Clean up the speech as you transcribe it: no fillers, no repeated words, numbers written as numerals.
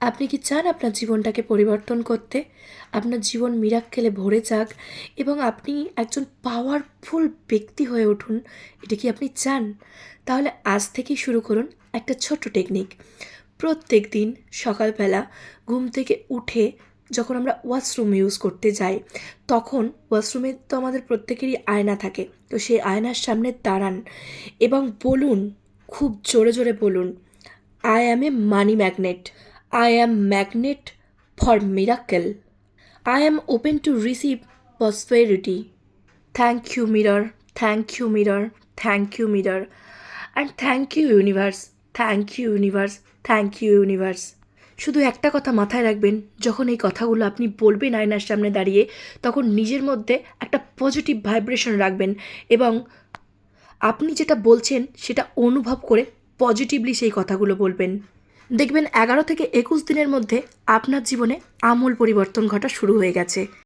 আপনি কি চান আপনার জীবনটাকে পরিবর্তন করতে? আপনার জীবন মিরাক্কেলে ভরে যাক এবং আপনি একজন পাওয়ারফুল ব্যক্তি হয়ে উঠুন। এটা কি আপনি চান? তাহলে আজ থেকেই শুরু করুন একটা ছোট্ট টেকনিক। প্রত্যেকদিন সকালবেলা ঘুম থেকে উঠে যখন আমরা ওয়াশরুম ইউজ করতে যাই, তখন ওয়াশরুমে তো আমাদের প্রত্যেকেরই আয়না থাকে। তো সেই আয়নার সামনে দাঁড়ান এবং বলুন, খুব জোরে জোরে বলুন, "I am a money magnet. I am magnet for miracle. I am open to receive prosperity. Thank you, mirror. Thank you, mirror. Thank you, mirror. And thank you, universe. Thank you, universe. Thank you, universe." শুধু একটা কথা মাথায় রাখবেন, যখন এই কথাগুলো আপনি বলবেন আয়নার সামনে দাঁড়িয়ে, তখন নিজের মধ্যে একটা পজিটিভ ভাইব্রেশন রাখবেন এবং আপনি যেটা বলছেন সেটা অনুভব করে পজিটিভলি সেই কথাগুলো বলবেন। দেখবেন 11 থেকে 21 দিনের মধ্যে আপনার জীবনে আমূল পরিবর্তন ঘটা শুরু হয়ে গেছে।